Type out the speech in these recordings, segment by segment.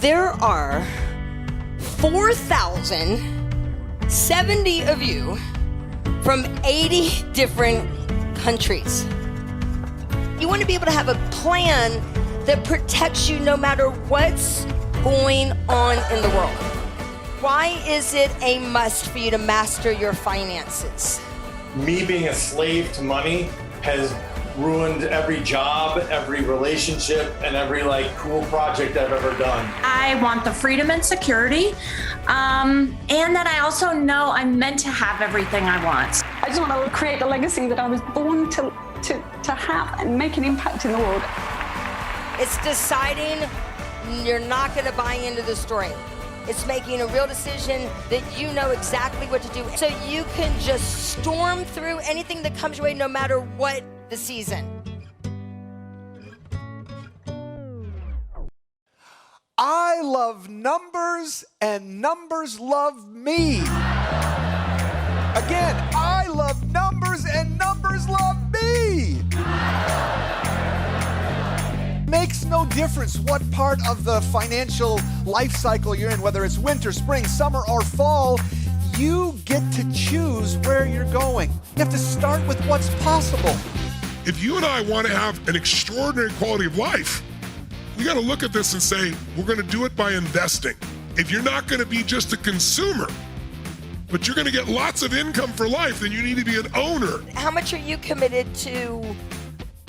There are 4,070 of you from 80 different countries. You want to be able to have a plan that protects you no matter what's going on in the world. Why is it a must for you to master your finances? Me being a slave to money has ruined every job, every relationship, and every cool project I've ever done. I want the freedom and security, and that I also know I'm meant to have everything I want. I just want to create the legacy that I was born to have and make an impact in the world. It's deciding you're not going to buy into the story. It's making a real decision that you know exactly what to do, so you can just storm through anything that comes your way, no matter what the season. I love numbers and numbers love me. Again, I love numbers and numbers love me. Makes no difference what part of the financial life cycle you're in, whether it's winter, spring, summer, or fall, you get to choose where you're going. You have to start with what's possible. If you and I want to have an extraordinary quality of life, we got to look at this and say, we're going to do it by investing. If you're not going to be just a consumer, but you're going to get lots of income for life, then you need to be an owner. How much are you committed to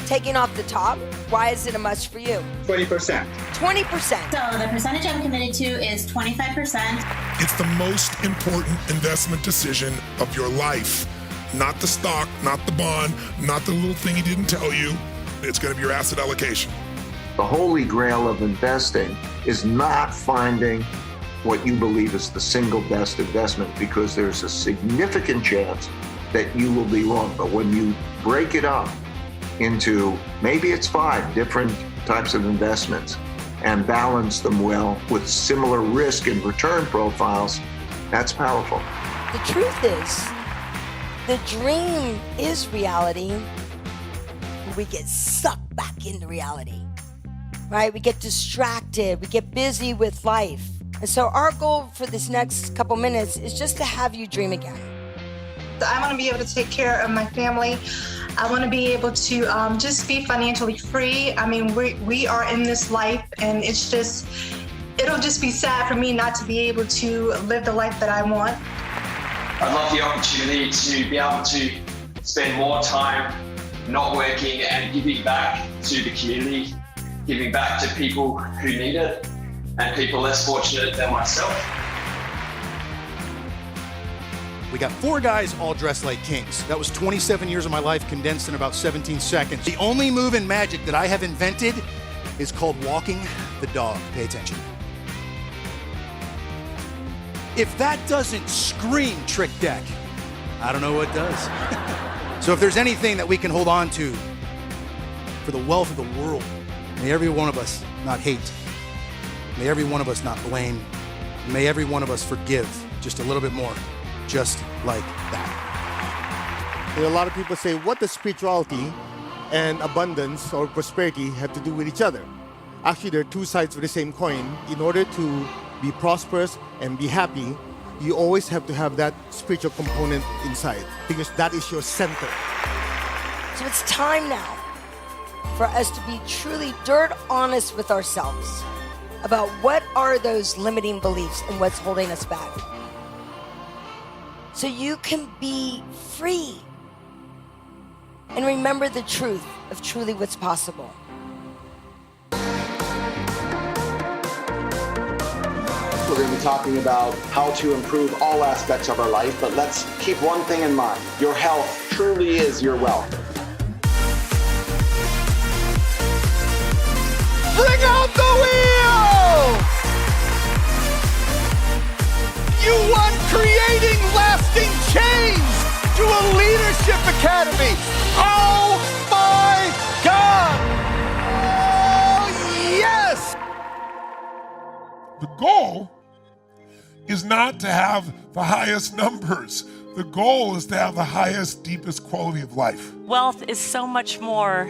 taking off the top? Why is it a must for you? 20%. 20%. So the percentage I'm committed to is 25%. It's the most important investment decision of your life. Not the stock, not the bond, not the little thing he didn't tell you. It's going to be your asset allocation. The holy grail of investing is not finding what you believe is the single best investment, because there's a significant chance that you will be wrong. But when you break it up into maybe it's 5 different types of investments and balance them well with similar risk and return profiles, that's powerful. The truth is, the dream is reality. We get sucked back into reality, right? We get distracted, we get busy with life. And so our goal for this next couple minutes is just to have you dream again. I want to be able to take care of my family. I want to be able to just be financially free. I mean, we are in this life, and it'll just be sad for me not to be able to live the life that I want. I'd love the opportunity to be able to spend more time not working and giving back to the community, giving back to people who need it and people less fortunate than myself. We got 4 guys all dressed like kings. That was 27 years of my life condensed in about 17 seconds. The only move in magic that I have invented is called walking the dog. Pay attention. If that doesn't scream trick deck, I don't know what does. So if there's anything that we can hold on to for the wealth of the world, may every one of us not hate. May every one of us not blame. May every one of us forgive just a little bit more, just like that. A lot of people say, what does spirituality and abundance or prosperity have to do with each other? Actually, they're 2 sides of the same coin. In order to be prosperous and be happy, you always have to have that spiritual component inside, because that is your center. So it's time now for us to be truly dirt honest with ourselves about what are those limiting beliefs and what's holding us back, so you can be free and remember the truth of truly what's possible. We're going to be talking about how to improve all aspects of our life, but let's keep one thing in mind. Your health truly is your wealth. Bring out the wheel! You want creating lasting change to a leadership academy. Oh my God! Oh yes! The goal is not to have the highest numbers. The goal is to have the highest, deepest quality of life. Wealth is so much more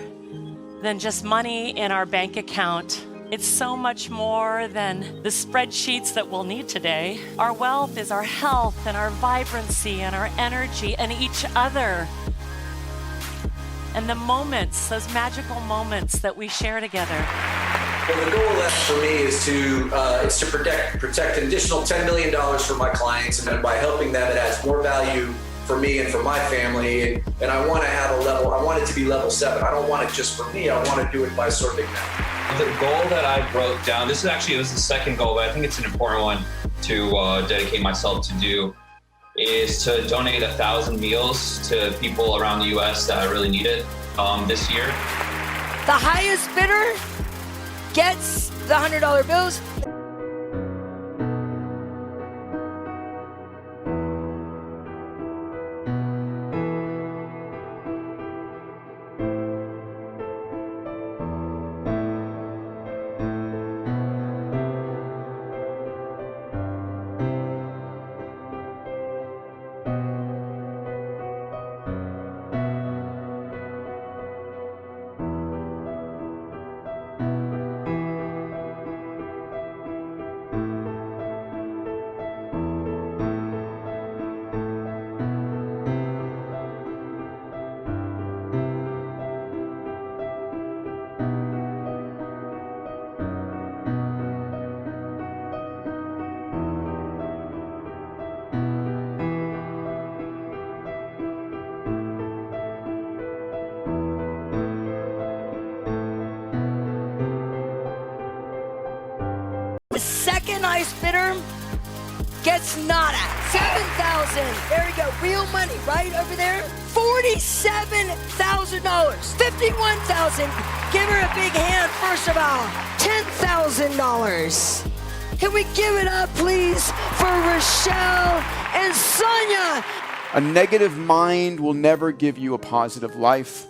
than just money in our bank account It's so much more than the spreadsheets that we'll need today. Our wealth is our health and our vibrancy and our energy and each other. And the moments, those magical moments that we share together. Well, the goal left for me is to protect an additional $10 million for my clients, and by helping them, it adds more value for me and for my family. And I want to have I want it to be level 7. I don't want it just for me. I want to do it by serving them. The goal that I broke down, this is the second goal, but I think it's an important one to dedicate myself to do, is to donate 1,000 meals to people around the U.S. that really need it this year. The highest bidder gets the $100 bills. The second highest bidder gets nada. 7,000. There you go. Real money right over there. $47,000. 51,000. Give her a big hand first of all. $10,000. Can we give it up, please, for Rochelle and Sonia? A negative mind will never give you a positive life.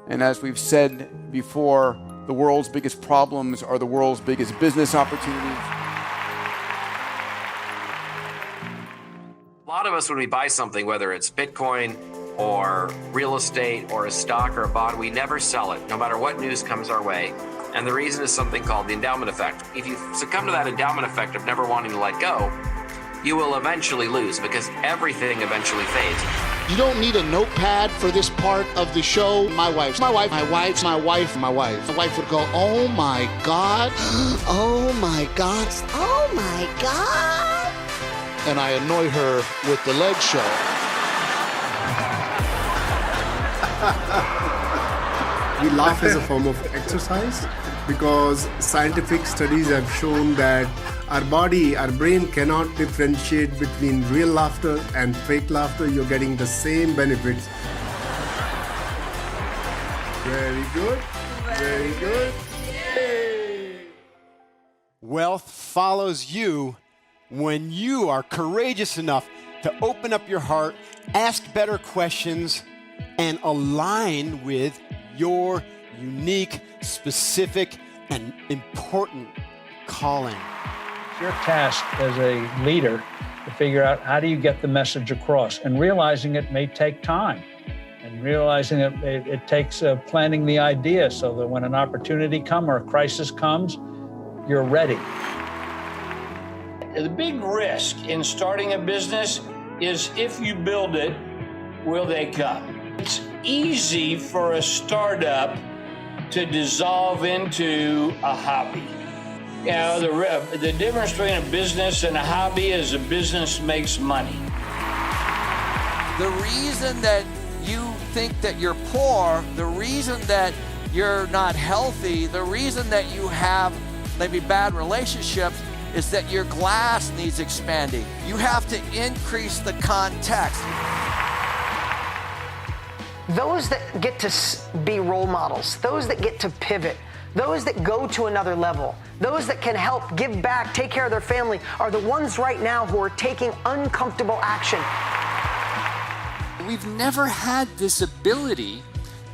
And as we've said before, the world's biggest problems are the world's biggest business opportunities. A lot of us, when we buy something, whether it's Bitcoin or real estate or a stock or a bond, we never sell it, no matter what news comes our way. And the reason is something called the endowment effect. If you succumb to that endowment effect of never wanting to let go, you will eventually lose, because everything eventually fades. You don't need a notepad for this part of the show. My wife would go, oh my God, oh my God, oh my God. And I annoy her with the leg show. We laugh as a form of exercise because scientific studies have shown that our body, our brain cannot differentiate between real laughter and fake laughter. You're getting the same benefits. Very good. Very good. Yay. Wealth follows you when you are courageous enough to open up your heart, ask better questions, and align with your unique, specific, and important calling. Your task as a leader to figure out how do you get the message across, and realizing it may take time, and realizing it takes planning the idea so that when an opportunity comes or a crisis comes, you're ready. The big risk in starting a business is, if you build it, will they come? It's easy for a startup to dissolve into a hobby. You know, the difference between a business and a hobby is a business makes money. The reason that you think that you're poor, the reason that you're not healthy, the reason that you have maybe bad relationships is that your glass needs expanding. You have to increase the context. Those that get to be role models, those that get to pivot, those that go to another level, those that can help give back, take care of their family, are the ones right now who are taking uncomfortable action. We've never had this ability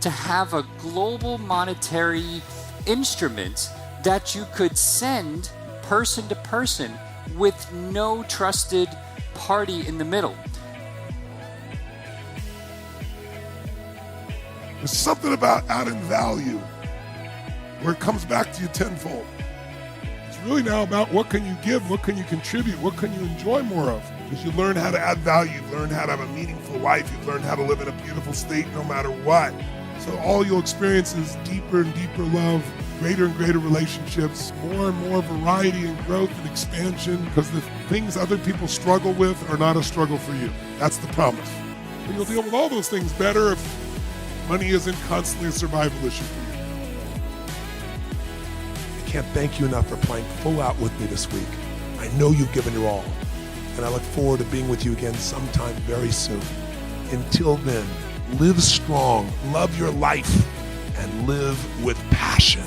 to have a global monetary instrument that you could send person to person with no trusted party in the middle. There's something about adding value where it comes back to you tenfold. really now about what can you give, what can you contribute, what can you enjoy more of. Because you learn how to add value, you learn how to have a meaningful life, you learn how to live in a beautiful state no matter what. So all you'll experience is deeper and deeper love, greater and greater relationships, more and more variety and growth and expansion, because the things other people struggle with are not a struggle for you. That's the promise. And you'll deal with all those things better if money isn't constantly a survival issue for you. I can't thank you enough for playing full out with me this week. I know you've given your all, and I look forward to being with you again sometime very soon. Until then, live strong, love your life, and live with passion.